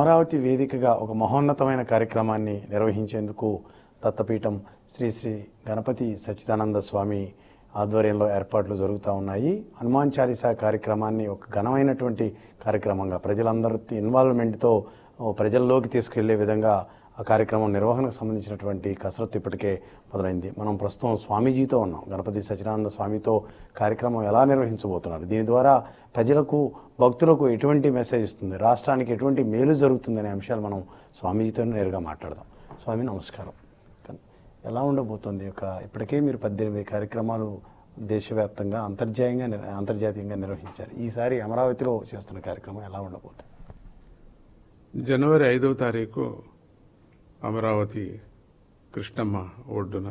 అమరావతి వేదికగా ఒక మహోన్నతమైన కార్యక్రమాన్ని నిర్వహించేందుకు దత్తపీఠం శ్రీ శ్రీ గణపతి సచ్చిదానంద స్వామి ఆధ్వర్యంలో ఏర్పాట్లు జరుగుతూ ఉన్నాయి. హనుమాన్ చాలీసా కార్యక్రమాన్ని ఒక ఘనమైనటువంటి కార్యక్రమంగా ప్రజలందరి ఇన్వాల్వ్మెంట్తో ప్రజల్లోకి తీసుకెళ్లే విధంగా ఆ కార్యక్రమం నిర్వహణకు సంబంధించినటువంటి కసరత్తు ఇప్పటికే మొదలైంది. మనం ప్రస్తుతం స్వామీజీతో ఉన్నాం. గణపతి సచ్చిదానంద స్వామితో కార్యక్రమం ఎలా నిర్వహించబోతున్నారు, దీని ద్వారా ప్రజలకు భక్తులకు ఎటువంటి మెసేజ్ ఇస్తుంది, రాష్ట్రానికి ఎటువంటి మేలు జరుగుతుందనే అంశాలు మనం స్వామీజీతో నేరుగా మాట్లాడదాం. స్వామి నమస్కారం. ఎలా ఉండబోతుంది? ఇప్పటికే మీరు 18 కార్యక్రమాలు దేశవ్యాప్తంగా అంతర్జాతీయంగా నిర్వహించారు. ఈసారి అమరావతిలో చేస్తున్న కార్యక్రమం ఎలా ఉండబోతుంది? జనవరి 5వ తారీఖు అమరావతి కృష్ణమ్మ ఒడ్డున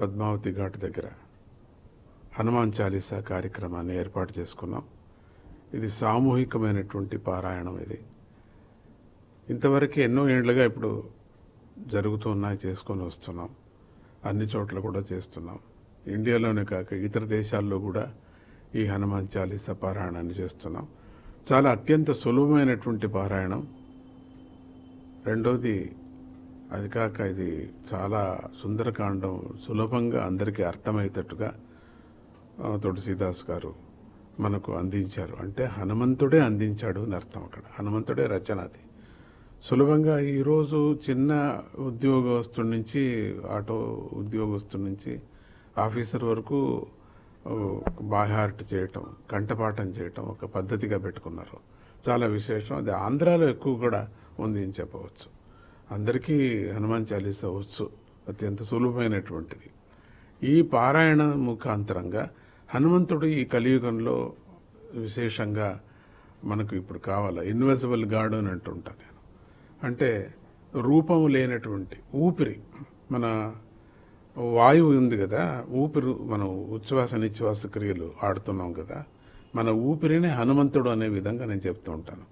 పద్మావతి ఘాట్ దగ్గర హనుమాన్ చాలీసా కార్యక్రమాన్ని ఏర్పాటు చేసుకున్నాం. ఇది సామూహికమైనటువంటి పారాయణం. ఇది ఇంతవరకు ఎన్నో ఏళ్లుగా ఇప్పుడు జరుగుతున్నాయి, చేసుకొని వస్తున్నాం. అన్ని చోట్ల కూడా చేస్తున్నాం. ఇండియాలోనే కాక ఇతర దేశాల్లో కూడా ఈ హనుమాన్ చాలీసా పారాయణాన్ని చేస్తున్నాం. చాలా అత్యంత సులభమైనటువంటి పారాయణం. రెండోది అది కాక ఇది చాలా సుందరకాండం, సులభంగా అందరికీ అర్థమయ్యేటట్టుగా తులసీదాస్ గారు మనకు అందించారు. అంటే హనుమంతుడే అందించాడు అని అర్థం. అక్కడ హనుమంతుడే రచన. అది సులభంగా ఈరోజు చిన్న ఉద్యోగస్తుడి నుంచి, ఆటో ఉద్యోగస్తుడి నుంచి ఆఫీసర్ వరకు బాహార్ట్ చేయటం, కంఠపాఠం చేయటం ఒక పద్ధతిగా పెట్టుకున్నారు. చాలా విశేషం. అది ఆంధ్రాలో ఎక్కువ కూడా ఉంది అని చెప్పవచ్చు. అందరికీ హనుమాన్ చాలీసా వచ్చు. అత్యంత సులభమైనటువంటిది. ఈ పారాయణ ముఖాంతరంగా హనుమంతుడు ఈ కలియుగంలో విశేషంగా మనకు ఇప్పుడు కావాల ఇన్విజిబుల్ గాడ్ అని అంటుంటాను నేను. అంటే రూపము లేనటువంటి ఊపిరి. మన వాయువు ఉంది కదా, ఊపిరి, మనం ఉచ్ఛ్వాస నిశ్వాస క్రియలు ఆడుతున్నాం కదా, మన ఊపిరినే హనుమంతుడు అనే విధంగా నేను చెప్తూ ఉంటాను.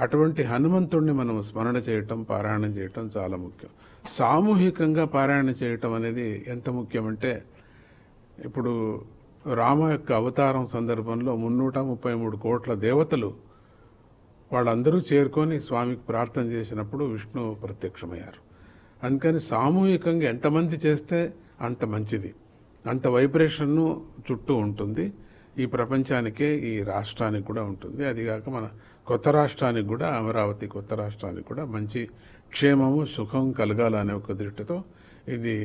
అటువంటి హనుమంతుడిని మనం స్మరణ చేయటం, పారాయణం చేయటం చాలా ముఖ్యం. సామూహికంగా పారాయణ చేయటం అనేది ఎంత ముఖ్యమంటే, ఇప్పుడు రామ యొక్క అవతారం సందర్భంలో 333 కోట్ల దేవతలు వాళ్ళందరూ చేరుకొని స్వామికి ప్రార్థన చేసినప్పుడు విష్ణు ప్రత్యక్షమయ్యారు. అందుకని సామూహికంగా ఎంతమంది చేస్తే అంత మంచిది, అంత వైబ్రేషన్ను చుట్టూ ఉంటుంది. ఈ ప్రపంచానికే, ఈ రాష్ట్రానికి కూడా ఉంటుంది. అదిగాక మన కొత్త రాష్ట్రానికి కూడా, అమరావతి కొత్త రాష్ట్రానికి కూడా మంచి క్షేమము, సుఖం కలగాలనే ఒక దృష్టితో ఇది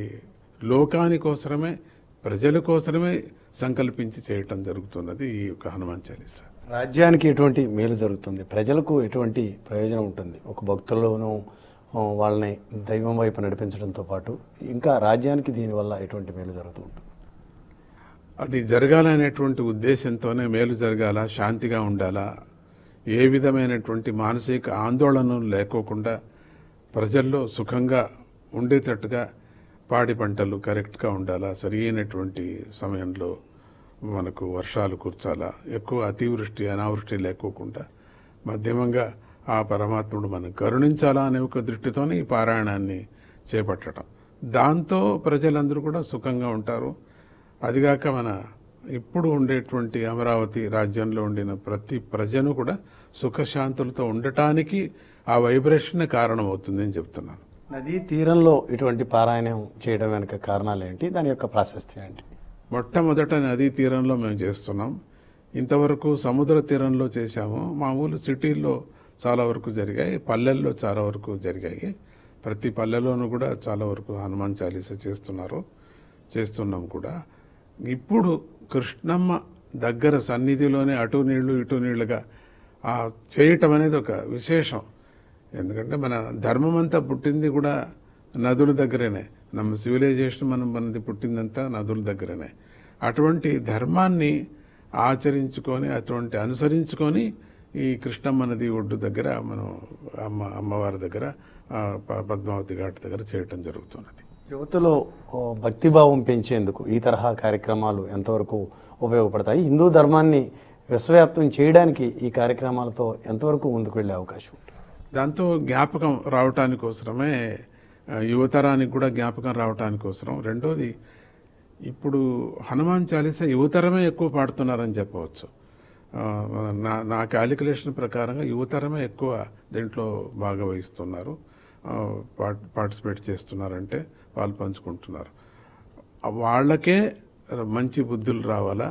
లోకానికోసరమే, ప్రజల కోసమే సంకల్పించి చేయటం జరుగుతున్నది ఈ యొక్క హనుమాన్ చాలీసా. రాజ్యానికి ఎటువంటి మేలు జరుగుతుంది, ప్రజలకు ఎటువంటి ప్రయోజనం ఉంటుంది? ఒక భక్తులను వాళ్ళని దైవం వైపు నడిపించడంతో పాటు ఇంకా రాజ్యానికి దీనివల్ల ఎటువంటి మేలు జరుగుతూ ఉంటుంది? అది జరగాలనేటువంటి ఉద్దేశంతోనే, మేలు జరగాల, శాంతిగా ఉండాలా, ఏ విధమైనటువంటి మానసిక ఆందోళన లేకోకుండా ప్రజల్లో సుఖంగా ఉండేటట్టుగా పాడి పంటలు కరెక్ట్గా ఉండాలా, సరి అయినటువంటి సమయంలో మనకు వర్షాలు కుర్చాలా, ఎక్కువ అతివృష్టి అనావృష్టి లేకోకుండా మధ్యమంగా ఆ పరమాత్ముడు మనం కరుణించాలా అనే ఒక దృష్టితోనే ఈ పారాయణాన్ని చేపట్టడం. దాంతో ప్రజలందరూ కూడా సుఖంగా ఉంటారు. అదిగాక మన ఇప్పుడు ఉండేటువంటి అమరావతి రాజ్యంలో ఉండిన ప్రతి ప్రజను కూడా సుఖశాంతులతో ఉండటానికి ఆ వైబ్రేషన్ కారణమవుతుంది అని చెప్తున్నాను. నదీ తీరంలో ఇటువంటి పారాయణం చేయడం వెనుక కారణాలు ఏంటి, దాని యొక్క ప్రాశస్త్యం ఏంటి? మొట్టమొదట నదీ తీరంలో మేము చేస్తున్నాం. ఇంతవరకు సముద్ర తీరంలో చేశాము. మామూలు సిటీల్లో చాలా వరకు జరిగాయి, పల్లెల్లో చాలా వరకు జరిగాయి. ప్రతి పల్లెలోనూ కూడా చాలా వరకు హనుమాన్ చాలీసా చేస్తున్నాం కూడా. ఇప్పుడు కృష్ణమ్మ దగ్గర సన్నిధిలోనే అటు నీళ్లు ఇటు నీళ్లుగా చేయటం అనేది ఒక విశేషం. ఎందుకంటే మన ధర్మం అంతా పుట్టింది కూడా నదుల దగ్గరనే. మన సివిలైజేషన్ మనది పుట్టిందంతా నదుల దగ్గరనే. అటువంటి ధర్మాన్ని ఆచరించుకొని, అటువంటి అనుసరించుకొని ఈ కృష్ణమ్మ నది ఒడ్డు దగ్గర మనం అమ్మవారి దగ్గర పద్మావతి ఘాట్ దగ్గర చేయటం జరుగుతున్నది. యువతలో భక్తిభావం పెంచేందుకు ఈ తరహా కార్యక్రమాలు ఎంతవరకు ఉపయోగపడతాయి? హిందూ ధర్మాన్ని విశ్వవ్యాప్తం చేయడానికి ఈ కార్యక్రమాలతో ఎంతవరకు ముందుకు వెళ్ళే అవకాశం ఉంటుంది? దాంతో జ్ఞాపకం రావటానికి కోసమే, యువతరానికి కూడా జ్ఞాపకం రావటానికి కోసరం. రెండోది, ఇప్పుడు హనుమాన్ చాలీసా యువతరమే ఎక్కువ పాడుతున్నారని చెప్పవచ్చు. నా క్యాలిక్యులేషన్ ప్రకారంగా యువతరమే ఎక్కువ దీంట్లో భాగవహిస్తున్నారు, పార్టిసిపేట్ చేస్తున్నారంటే వాళ్ళు పంచుకుంటున్నారు. వాళ్ళకే మంచి బుద్ధులు రావాలా,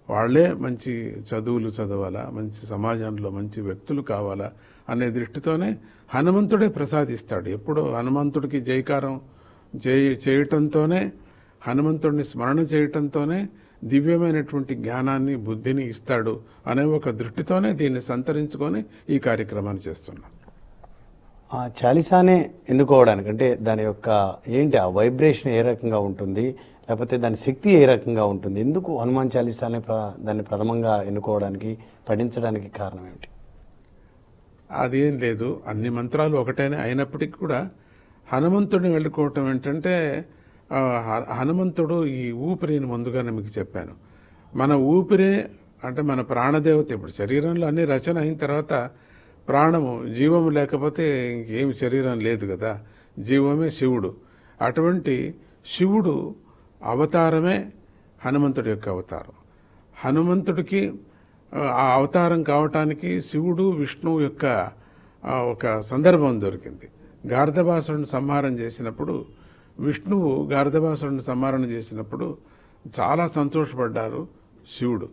వాళ్ళే మంచి చదువులు చదవాలా, మంచి సమాజంలో మంచి వ్యక్తులు కావాలా అనే దృష్టితోనే హనుమంతుడే ప్రసాదిస్తాడు. ఎప్పుడు హనుమంతుడికి జైకారం చేయటంతోనే, హనుమంతుడిని స్మరణ చేయటంతోనే దివ్యమైనటువంటి జ్ఞానాన్ని బుద్ధిని ఇస్తాడు అనే ఒక దృష్టితోనే దీన్ని సంతరించుకొని ఈ కార్యక్రమాన్ని చేస్తున్నాం. ఆ చాలీసానే ఎన్నుకోవడానికి అంటే దాని యొక్క ఏంటి ఆ వైబ్రేషన్ ఏ రకంగా ఉంటుంది, లేకపోతే దాని శక్తి ఏ రకంగా ఉంటుంది, ఎందుకు హనుమాన్ చాలీసానే దాన్ని ప్రథమంగా ఎన్నుకోవడానికి పఠించడానికి కారణం ఏమిటి? అదేం లేదు, అన్ని మంత్రాలు ఒకటేనే అయినప్పటికీ కూడా హనుమంతుడిని వెళ్ళుకోవటం ఏంటంటే, హనుమంతుడు ఈ ఊపిరిని ముందుగానే మీకు చెప్పాను. మన ఊపిరే అంటే మన ప్రాణదేవత. ఇప్పుడు శరీరంలో అన్ని రచన అయిన తర్వాత ప్రాణము, జీవము లేకపోతే ఇంకేమి శరీరం లేదు కదా, జీవమే శివుడు. అటువంటి శివుడు అవతారమే హనుమంతుడి యొక్క అవతారం. హనుమంతుడికి ఆ అవతారం కావటానికి శివుడు విష్ణువు యొక్క ఒక సందర్భం దొరికింది. గార్ధబాసురుని సంహారం చేసినప్పుడు, విష్ణువు గార్ధబాసురుని సంహారం చేసినప్పుడు చాలా సంతోషపడ్డారు శివుడు.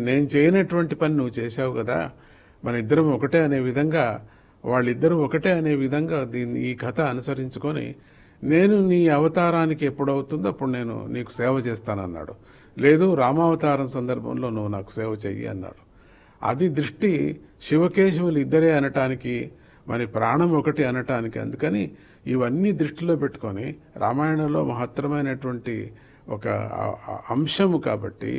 నేను చేయనటువంటి పని నువ్వు చేశావు కదా, మన ఇద్దరం ఒకటే అనే విధంగా, వాళ్ళిద్దరూ ఒకటే అనే విధంగా ఈ కథ అనుసరించుకొని, నేను నీ అవతారానికి ఎప్పుడవుతుందో అప్పుడు నేను నీకు సేవ చేస్తానన్నాడు. లేదు, రామావతారం సందర్భంలో నువ్వు నాకు సేవ చెయ్యి అన్నాడు. అది దృష్టి శివకేశవులు ఇద్దరే అనటానికి, మరి ప్రాణం ఒకటి అనటానికి. అందుకని ఇవన్నీ దృష్టిలో పెట్టుకొని రామాయణంలో మహత్తరమైనటువంటి ఒక అంశము కాబట్టి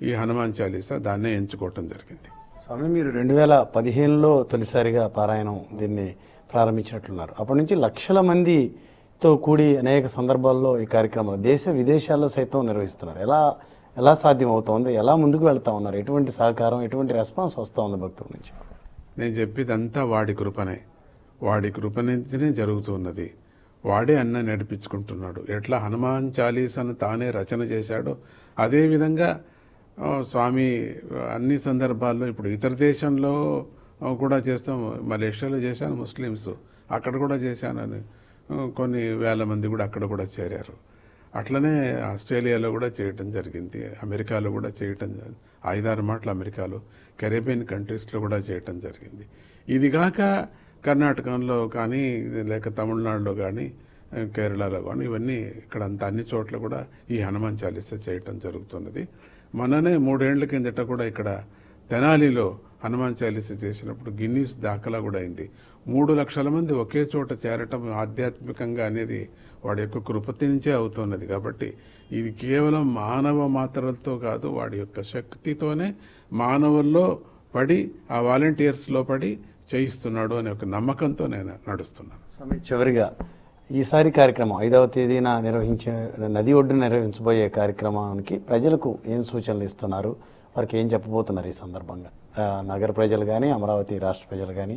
ఈ హనుమాన్ చాలీసా దాన్నే ఎంచుకోవటం జరిగింది. స్వామి, మీరు 2015లో తొలిసారిగా పారాయణం దీన్ని ప్రారంభించినట్లున్నారు. అప్పటి నుంచి లక్షల మందితో కూడి అనేక సందర్భాల్లో ఈ కార్యక్రమాలు దేశ విదేశాల్లో సైతం నిర్వహిస్తున్నారు. ఎలా సాధ్యం అవుతోంది, ఎలా ముందుకు వెళ్తా ఉన్నారు, ఎటువంటి సహకారం, ఎటువంటి రెస్పాన్స్ వస్తూ ఉంది భక్తుల నుంచి? నేను చెప్పేదంతా వాడి కృపనే, వాడి కృప నుంచినే జరుగుతున్నది. వాడే అన్న నడిపించుకుంటున్నాడు. ఎట్లా హనుమాన్ చాలీసాను తానే రచన చేశాడో అదేవిధంగా స్వామి అన్ని సందర్భాల్లో, ఇప్పుడు ఇతర దేశంలో కూడా చేస్తాం, మలేషియాలో చేశాను, ముస్లిమ్స్ అక్కడ కూడా చేశానని కొన్ని వేల మంది కూడా అక్కడ కూడా చేరారు. అట్లనే ఆస్ట్రేలియాలో కూడా చేయటం జరిగింది, అమెరికాలో కూడా చేయటం, 5-6 మాటలు అమెరికాలో, కెరేబియన్ కంట్రీస్లో కూడా చేయటం జరిగింది. ఇది కాక కర్ణాటకలో కానీ, లేక తమిళనాడులో కానీ, కేరళలో కానీ, ఇవన్నీ ఇక్కడ అంతా అన్ని చోట్ల కూడా ఈ హనుమాన్ చాలీసా చేయటం జరుగుతున్నది. మొన్ననే 3 ఏళ్ల కిందట కూడా ఇక్కడ తెనాలిలో హనుమాన్ చాలీసా చేసినప్పుడు గిన్నీస్ దాఖలా కూడా అయింది. 3 లక్షల మంది ఒకే చోట చేరటం ఆధ్యాత్మికంగా అనేది వాడి యొక్క కృపతి నుంచే అవుతున్నది. కాబట్టి ఇది కేవలం మానవ మాత్రలతో కాదు, వాడి యొక్క శక్తితోనే మానవుల్లో పడి, ఆ వాలంటీర్స్లో పడి చేయిస్తున్నాడు అనే ఒక నమ్మకంతో నేను నడుస్తున్నాను. స్వామి, చివరిగా ఈసారి కార్యక్రమం 5వ తేదీన నిర్వహించే నది ఒడ్డున నిర్వహించబోయే కార్యక్రమానికి ప్రజలకు ఏం సూచనలు ఇస్తున్నారు, వారికి ఏం చెప్పబోతున్నారు ఈ సందర్భంగా? నగర ప్రజలు కానీ, అమరావతి రాష్ట్ర ప్రజలు కానీ.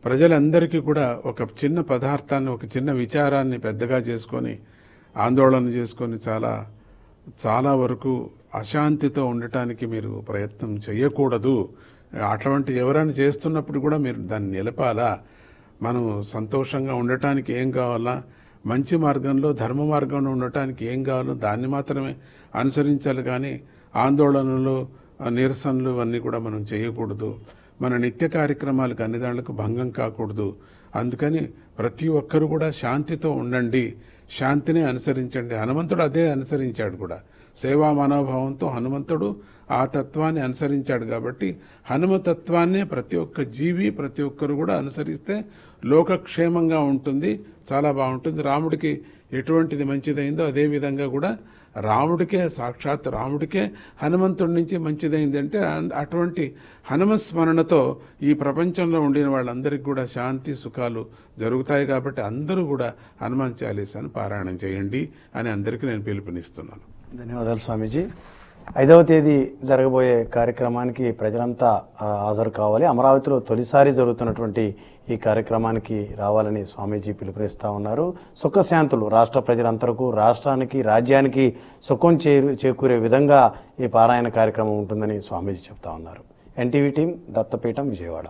ప్రజలందరికీ కూడా ఒక చిన్న పదార్థాన్ని, ఒక చిన్న విచారాన్ని పెద్దగా చేసుకొని, ఆందోళన చేసుకొని చాలా వరకు అశాంతితో ఉండటానికి మీరు ప్రయత్నం చేయకూడదు. అటువంటి ఎవరైనా చేస్తున్నప్పుడు కూడా మీరు దాన్ని నిలపాలా. మనం సంతోషంగా ఉండటానికి ఏం కావాలా, మంచి మార్గంలో, ధర్మ మార్గంలో ఉండటానికి ఏం కావాలో దాన్ని మాత్రమే అనుసరించాలి. కానీ ఆందోళనలు, నిరసనలు ఇవన్నీ కూడా మనం చేయకూడదు. మన నిత్య కార్యక్రమాలకు అన్ని దాళ్లకు భంగం కాకూడదు. అందుకని ప్రతి ఒక్కరు కూడా శాంతితో ఉండండి, శాంతిని అనుసరించండి. హనుమంతుడు అదే అనుసరించాడు కూడా, సేవా మనోభావంతో హనుమంతుడు ఆ తత్వాన్ని అనుసరించాడు. కాబట్టి హనుమతత్వాన్నే ప్రతి ఒక్క జీవి, ప్రతి ఒక్కరు కూడా అనుసరిస్తే లోకక్షేమంగా ఉంటుంది, చాలా బాగుంటుంది. రాముడికి ఎటువంటిది మంచిదైందో అదేవిధంగా కూడా రాముడికే, సాక్షాత్ రాముడికే హనుమంతుడి నుంచి మంచిదైంది. అంటే అటువంటి హనుమస్మరణతో ఈ ప్రపంచంలో ఉండిన వాళ్ళందరికీ కూడా శాంతి సుఖాలు జరుగుతాయి. కాబట్టి అందరూ కూడా హనుమాన్ చాలీసాను పారాయణం చేయండి అని అందరికీ నేను పిలుపునిస్తున్నాను. ధన్యవాదాలు స్వామీజీ. 5వ తేదీ జరగబోయే కార్యక్రమానికి ప్రజలంతా హాజరు కావాలి. అమరావతిలో తొలిసారి జరుగుతున్నటువంటి ఈ కార్యక్రమానికి రావాలని స్వామీజీ పిలుపునిస్తూ ఉన్నారు. సుఖశాంతులు రాష్ట్ర ప్రజలంతరకు, రాష్ట్రానికి, రాజ్యానికి సుఖం చేకూరే విధంగా ఈ పారాయణ కార్యక్రమం ఉంటుందని స్వామీజీ చెప్తా ఉన్నారు. NTV team, Datta Peetham, Vijayawada.